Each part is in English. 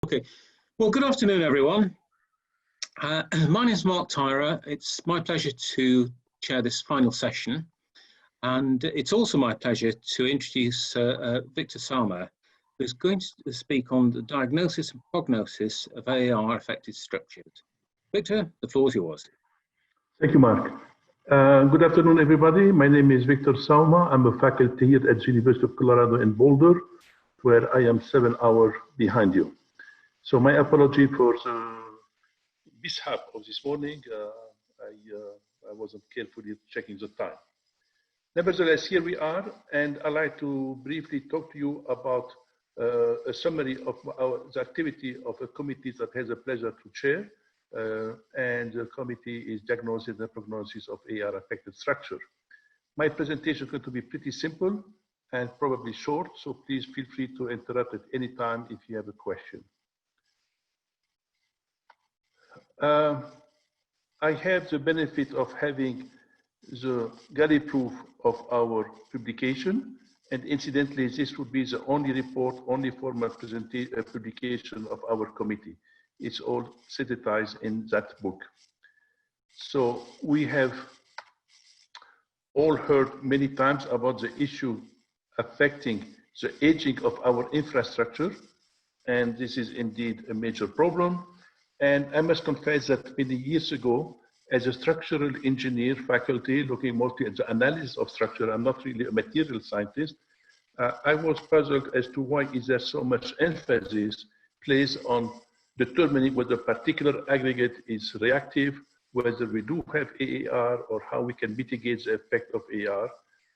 Okay, well, good afternoon, everyone. My name is Mark Tyrer. It's my pleasure to chair this final session, and it's also my pleasure to introduce Victor SAOUMA, who's going to speak on the diagnosis and prognosis of AR-affected structures. Victor, the floor is yours. Thank you, Mark. Good afternoon, everybody. My name is Victor SAOUMA. I'm a faculty here at the University of Colorado in Boulder, where I am 7 hours behind you. So my apology for the mishap of this morning. I wasn't carefully checking the time. Nevertheless, here we are, and I'd like to briefly talk to you about a summary of the activity of a committee that has a pleasure to chair, and the committee is Diagnosis and Prognosis of AR-affected structure. My presentation is going to be pretty simple and probably short, so please feel free to interrupt at any time if you have a question. I have the benefit of having the galley proof of our publication, and incidentally, this would be the only report, only formal publication of our committee. It's all synthesized in that book. So we have all heard many times about the issue affecting the aging of our infrastructure, and this is indeed a major problem. And I must confess that many years ago, as a structural engineer faculty looking mostly at the analysis of structure, I'm not really a material scientist, I was puzzled as to why is there so much emphasis placed on determining whether a particular aggregate is reactive, whether we do have AAR, or how we can mitigate the effect of AR.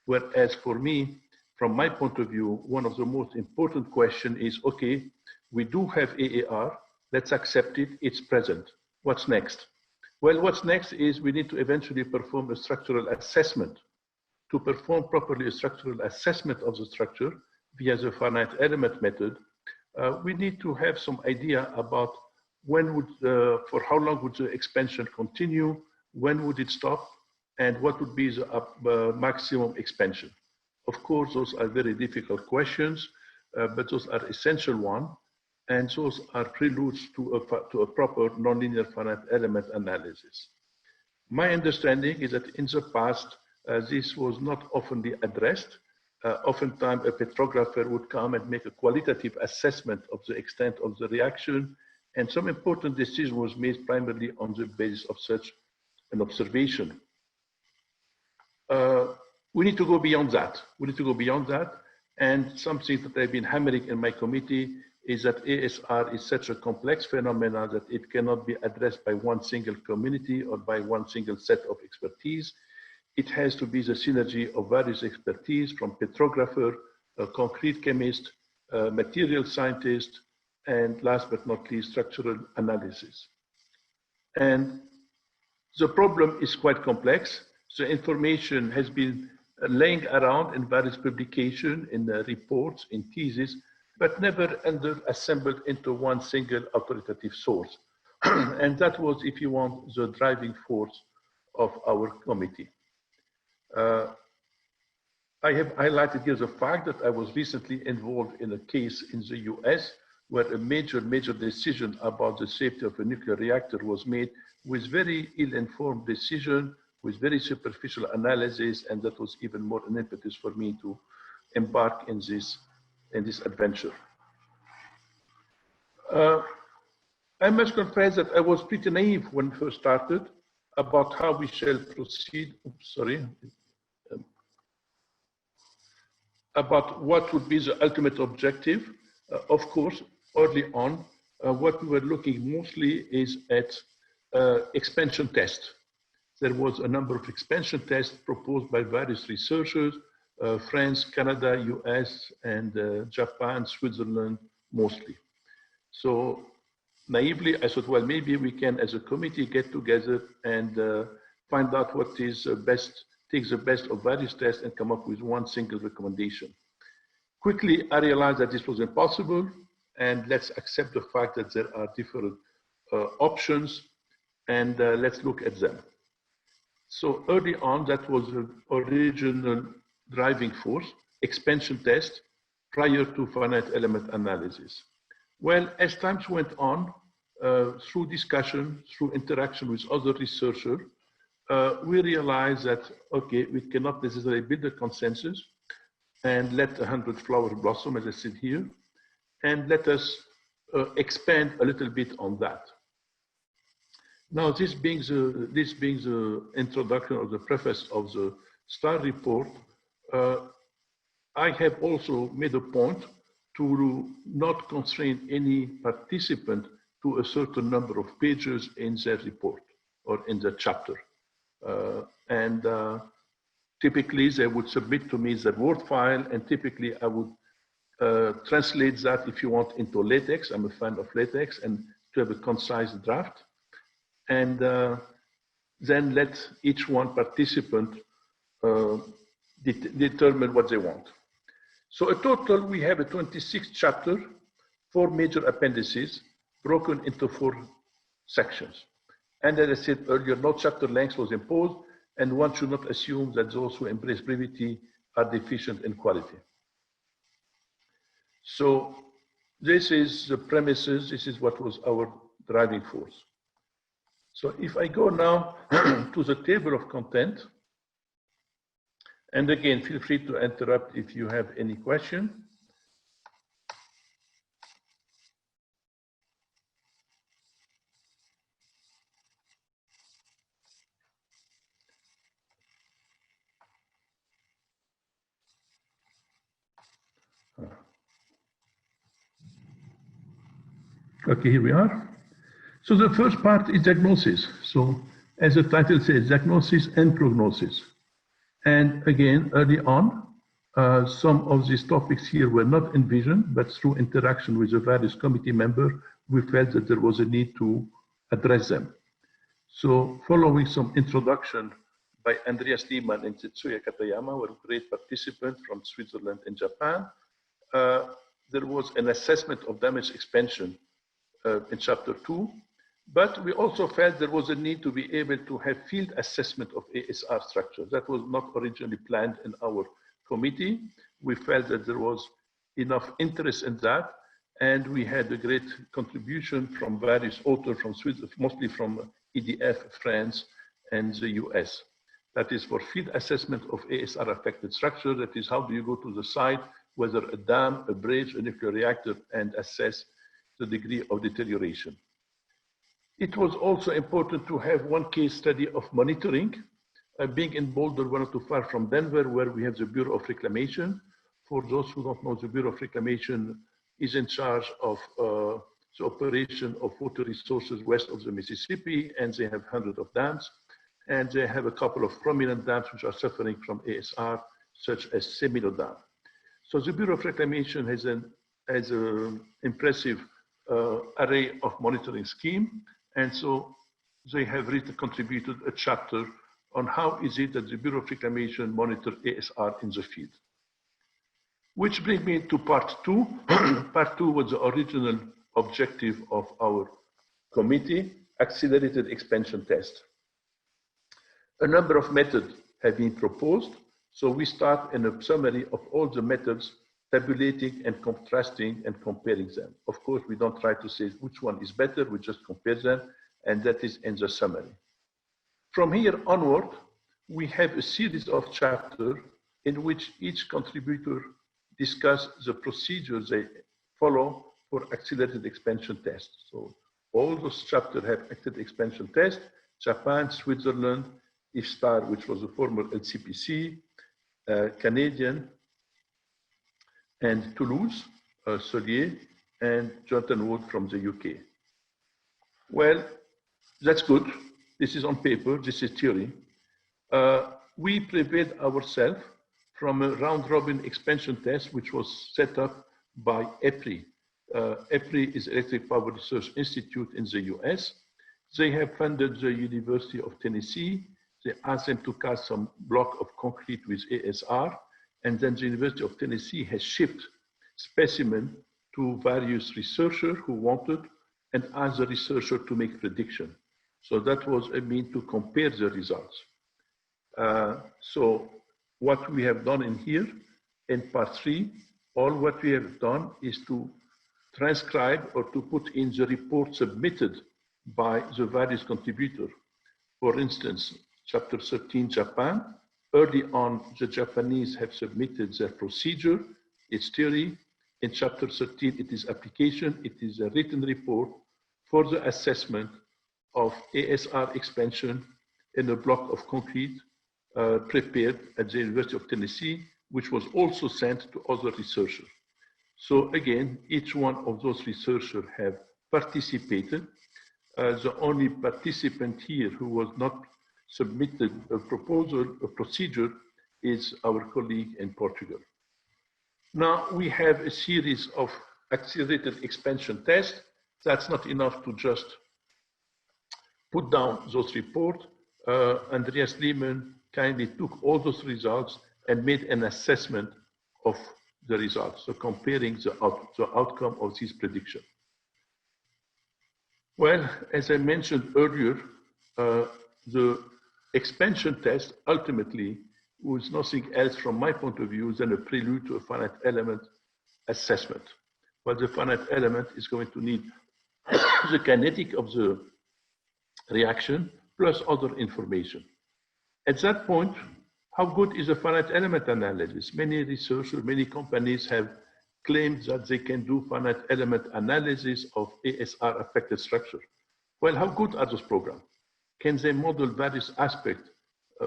Whereas for me, from my point of view, one of the most important questions is, okay, we do have AAR, let's accept it, it's present. What's next? Well, what's next is we need to eventually perform a structural assessment. To perform properly a structural assessment of the structure via the finite element method, we need to have some idea about when would, for how long would the expansion continue, when would it stop, and what would be the maximum expansion. Of course, those are very difficult questions, but those are essential ones. And those are preludes to a proper nonlinear finite element analysis. My understanding is that in the past, this was not oftenly addressed. Oftentimes, a petrographer would come and make a qualitative assessment of the extent of the reaction, and some important decision was made primarily on the basis of such an observation. We need to go beyond that. We need to go beyond that, and something that I've been hammering in my committee is that ASR is such a complex phenomenon that it cannot be addressed by one single community or by one single set of expertise. It has to be the synergy of various expertise from petrographer, a concrete chemist, material scientist, and last but not least, structural analysis. And the problem is quite complex. The information has been laying around in various publications, in reports, in theses, but never assembled into one single authoritative source. And that was, if you want, the driving force of our committee. I have highlighted here the fact that I was recently involved in a case in the US where a major decision about the safety of a nuclear reactor was made with very ill-informed decision, with very superficial analysis, and that was even more an impetus for me to embark in this adventure. I must confess that I was pretty naive when I first started about how we shall proceed. About what would be the ultimate objective. Of course, early on, what we were looking mostly is at expansion tests. There was a number of expansion tests proposed by various researchers, France, Canada, US, and Japan, Switzerland, mostly. So naively, I thought, well, maybe we can, as a committee, get together and find out what is best, take the best of various tests and come up with one single recommendation. Quickly, I realized that this was impossible, and let's accept the fact that there are different options, and let's look at them. So early on, that was the original driving force, expansion test, prior to finite element analysis. Well, as times went on, through discussion, through interaction with other researchers, we realized that, okay, we cannot necessarily build a consensus and let 100 flowers blossom, as I said here, and let us expand a little bit on that. Now, this being the introduction or the preface of the STAR report, I have also made a point to not constrain any participant to a certain number of pages in their report or in the chapter. Typically, they would submit to me the Word file, and typically I would translate that, if you want, into LaTeX. I'm a fan of LaTeX, and to have a concise draft. And then let each one participant determine what they want. So a total, we have a 26 chapter, 4 major appendices, broken into 4 sections. And as I said earlier, no chapter length was imposed, and one should not assume that those who embrace brevity are deficient in quality. So this is the premises, this is what was our driving force. So if I go now to the table of content, and again, feel free to interrupt if you have any question. Okay, here we are. So the first part is diagnosis. So as the title says, diagnosis and prognosis. And again, early on, some of these topics here were not envisioned, but through interaction with the various committee members, we felt that there was a need to address them. So following some introduction by Andreas Niemann and Tetsuya Katayama, who were great participants from Switzerland and Japan, there was an assessment of damage expansion in chapter 2, but we also felt there was a need to be able to have field assessment of ASR structure. That was not originally planned in our committee. We felt that there was enough interest in that, and we had a great contribution from various authors from Switzerland, mostly from EDF, France, and the US. That is for field assessment of ASR affected structure. That is, how do you go to the site, whether a dam, a bridge, a nuclear reactor, and assess the degree of deterioration. It was also important to have one case study of monitoring, being in Boulder, one or two far from Denver, where we have the Bureau of Reclamation. For those who don't know, the Bureau of Reclamation is in charge of the operation of water resources west of the Mississippi, and they have hundreds of dams. And they have a couple of prominent dams which are suffering from ASR, such as Semino Dam. So the Bureau of Reclamation has an impressive array of monitoring scheme. And so they have contributed a chapter on how is it that the Bureau of Reclamation monitor ASR in the field. Which brings me to part 2. Part 2 was the original objective of our committee, accelerated expansion test. A number of methods have been proposed. So we start in a summary of all the methods, tabulating and contrasting and comparing them. Of course, we don't try to say which one is better, we just compare them, and that is in the summary. From here onward, we have a series of chapters in which each contributor discuss the procedures they follow for accelerated expansion tests. So all those chapters have accelerated expansion test: Japan, Switzerland, ISR, which was a former LCPC, Canadian, and Toulouse, Solier, and Jonathan Wood from the UK. Well, that's good. This is on paper, this is theory. We prepared ourselves from a round-robin expansion test, which was set up by EPRI. EPRI is Electric Power Research Institute in the US. They have funded the University of Tennessee. They asked them to cast some block of concrete with ASR, and then the University of Tennessee has shipped specimen to various researchers who wanted, and asked the researcher to make prediction. So that was a mean to compare the results. So what we have done in here, in part 3, all what we have done is to transcribe or to put in the report submitted by the various contributors. For instance, chapter 13, Japan, early on, the Japanese have submitted their procedure, its theory. In chapter 13, it is application, it is a written report for the assessment of ASR expansion in a block of concrete prepared at the University of Tennessee, which was also sent to other researchers. So again, each one of those researchers have participated. The only participant here who was not submitted a proposal, a procedure, is our colleague in Portugal. Now we have a series of accelerated expansion tests. That's not enough to just put down those reports. Andreas Lehmann kindly took all those results and made an assessment of the results, so comparing the outcome of this prediction. Well, as I mentioned earlier, the expansion test ultimately was nothing else from my point of view than a prelude to a finite element assessment. But the finite element is going to need the kinetic of the reaction plus other information. At that point, how good is a finite element analysis? Many researchers, many companies have claimed that they can do finite element analysis of ASR affected structure. Well, how good are those programs? Can they model various aspects,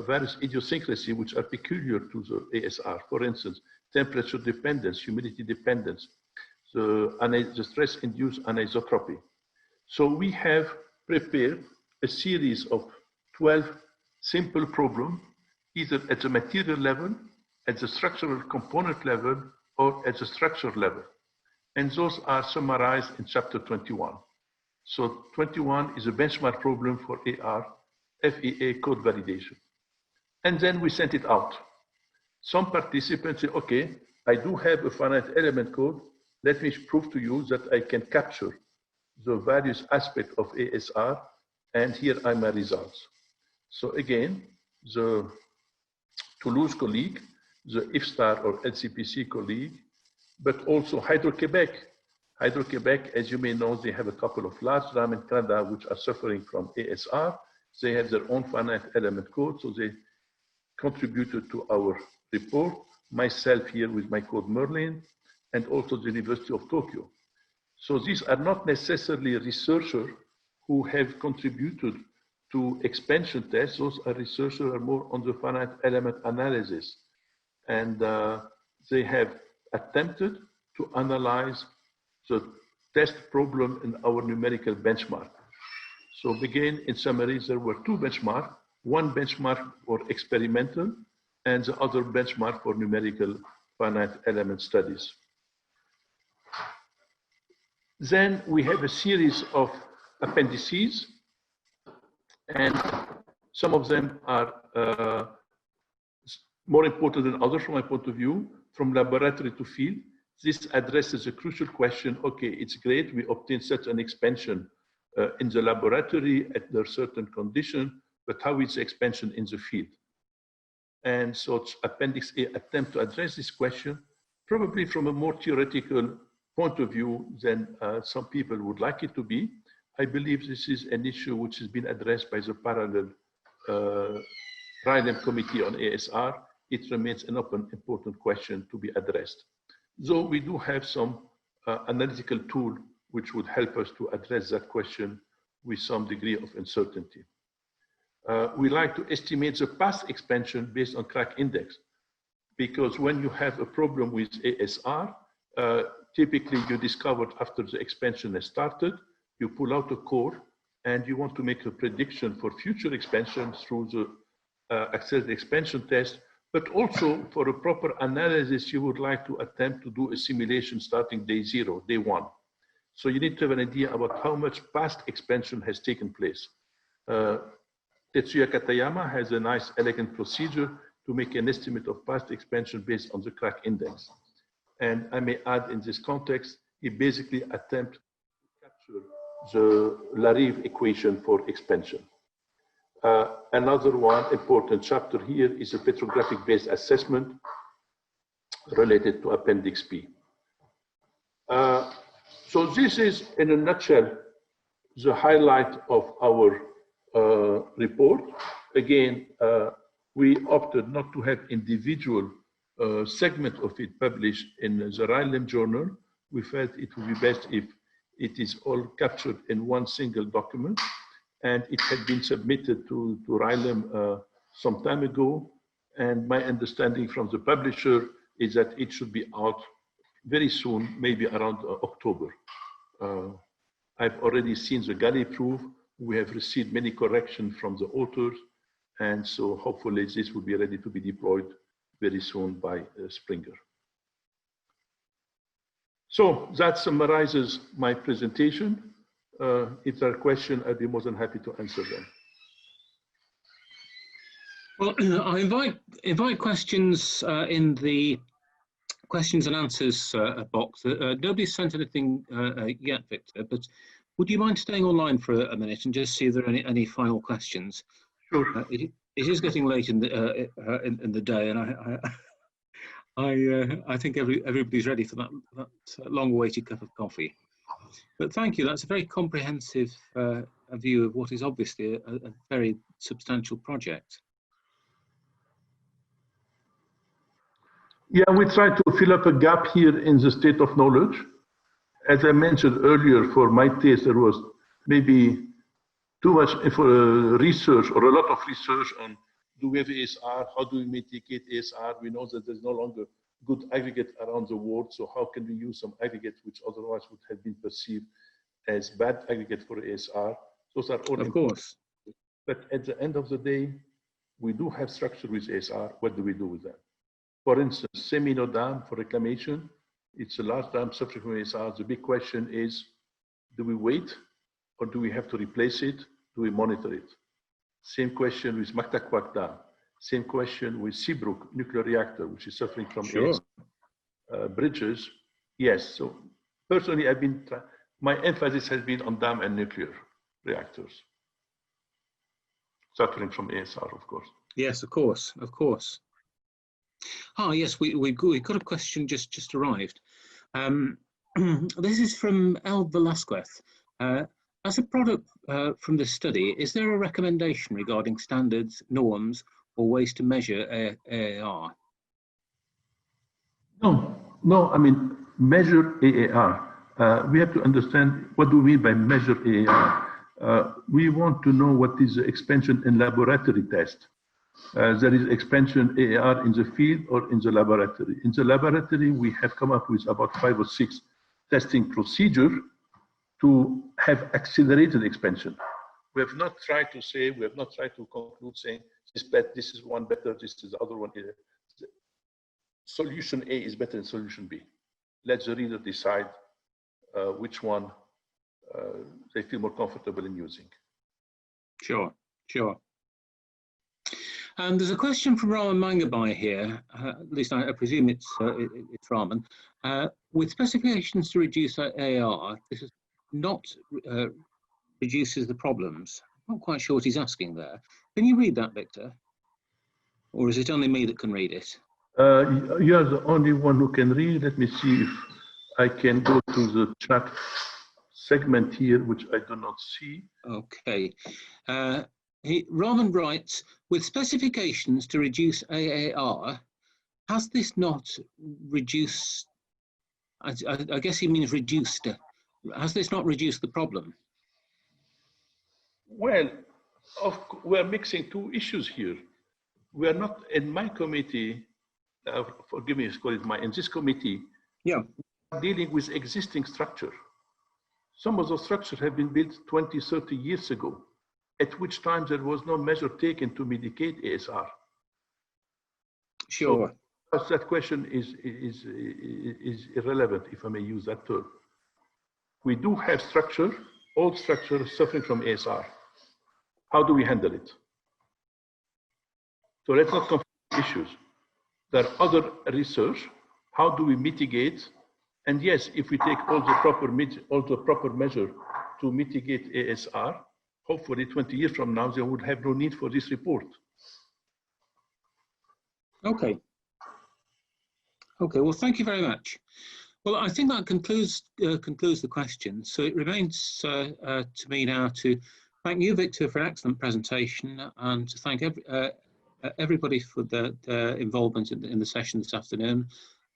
various idiosyncrasies which are peculiar to the ASR? For instance, temperature dependence, humidity dependence, the stress-induced anisotropy. So we have prepared a series of 12 simple problems, either at the material level, at the structural component level, or at the structure level. And those are summarized in chapter 21. So 21 is a benchmark problem for AR, FEA code validation. And then we sent it out. Some participants say, okay, I do have a finite element code. Let me prove to you that I can capture the various aspects of ASR, and here are my results. So again, the Toulouse colleague, the IFSTAR or LCPC colleague, but also Hydro-Quebec. Hydro-Quebec, as you may know, they have a couple of large dams in Canada which are suffering from ASR. They have their own finite element code, so they contributed to our report. Myself here with my code Merlin, and also the University of Tokyo. So these are not necessarily researchers who have contributed to expansion tests. Those are researchers who are more on the finite element analysis. And they have attempted to analyze the test problem in our numerical benchmark. So again, in summary, there were two benchmarks, one benchmark for experimental and the other benchmark for numerical finite element studies. Then we have a series of appendices, and some of them are more important than others from my point of view, from laboratory to field. This addresses a crucial question. Okay, it's great, we obtain such an expansion in the laboratory under certain conditions, but how is the expansion in the field? And so Appendix A attempt to address this question, probably from a more theoretical point of view than some people would like it to be. I believe this is an issue which has been addressed by the parallel RILEM Committee on ASR. It remains an open, important question to be addressed. Though we do have some analytical tool which would help us to address that question with some degree of uncertainty. We like to estimate the past expansion based on crack index, because when you have a problem with ASR, typically you discovered after the expansion has started, you pull out a core and you want to make a prediction for future expansion through the accelerated expansion test, but also for a proper analysis, you would like to attempt to do a simulation starting day 0, day 1. So you need to have an idea about how much past expansion has taken place. Tetsuya Katayama has a nice, elegant procedure to make an estimate of past expansion based on the crack index. And I may add in this context, he basically attempts to capture the Larive equation for expansion. Another one important chapter here is a petrographic based assessment related to Appendix B. So this is, in a nutshell, the highlight of our report. Again, we opted not to have individual segment of it published in the RILEM journal. We felt it would be best if it is all captured in one single document, and it had been submitted to RILEM some time ago. And my understanding from the publisher is that it should be out very soon, maybe around October. I've already seen the galley proof. We have received many corrections from the authors, and so hopefully this will be ready to be deployed very soon by Springer. So that summarizes my presentation. If there are questions, I'd be more than happy to answer them. Well, I invite questions in the questions and answers box. Nobody's sent anything yet, Victor, but would you mind staying online for a minute and just see if there are any final questions? Sure. It is getting late in the day, and I think everybody's ready for that long-awaited cup of coffee. But thank you. That's a very comprehensive view of what is obviously a very substantial project. Yeah, we try to fill up a gap here in the state of knowledge. As I mentioned earlier, for my taste, there was maybe too much research or a lot of research on do we have ASR, how do we mitigate ASR? We know that there's no longer good aggregate around the world, so how can we use some aggregate which otherwise would have been perceived as bad aggregate for ASR? Those are all of course. But at the end of the day, we do have structure with ASR. What do we do with that? For instance, Semino Dam for reclamation, it's a large dam subject from ASR. The big question is, do we wait or do we have to replace it? Do we monitor it? Same question with Maktakwak Dam. Same question with Seabrook nuclear reactor, which is suffering from ASR. Bridges, yes. So personally, my emphasis has been on dam and nuclear reactors. Suffering from ASR, of course. Yes, of course, of course. Ah, yes, we've got a question just arrived. This is from El Velasquez. As a product from the study, is there a recommendation regarding standards, norms, or ways to measure AAR? No, I mean, measure AAR. We have to understand what do we mean by measure AAR. We want to know what is the expansion in laboratory test. There is expansion AAR in the field or in the laboratory. In the laboratory, we have come up with about 5 or 6 testing procedures to have accelerated expansion. We have not tried to conclude saying this is one better, this is the other one. Solution A is better than solution B. Let the reader decide which one they feel more comfortable in using. Sure, sure. And there's a question from Raman Mangabai here, at least I presume it's Raman. With specifications to reduce AR, this is not reduces the problems. I'm not quite sure what he's asking there. Can you read that, Victor? Or is it only me that can read it? You're the only one who can read. Let me see if I can go to the chat segment here, which I do not see. Okay. Raman writes, with specifications to reduce AAR, has this not reduced, I guess he means reduced, has this not reduced the problem? Well, we're mixing 2 issues here. We are not, in my committee, forgive me, in this committee, yeah, dealing with existing structure. Some of those structures have been built 20, 30 years ago, at which time there was no measure taken to mitigate ASR. Sure. So that question is irrelevant, if I may use that term. We do have structure, old structure suffering from ASR. How do we handle it? So let's not confuse issues. There are other research. How do we mitigate? And yes, if we take all the proper measure to mitigate ASR, hopefully 20 years from now, they would have no need for this report. Okay. Okay, well, thank you very much. Well, I think that concludes the questions. So it remains to me now to thank you, Victor, for an excellent presentation, and to thank everybody for their involvement in the session this afternoon,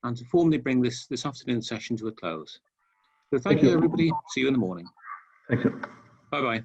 and to formally bring this afternoon's session to a close. So thank you, everybody. See you in the morning. Thank you. Bye-bye.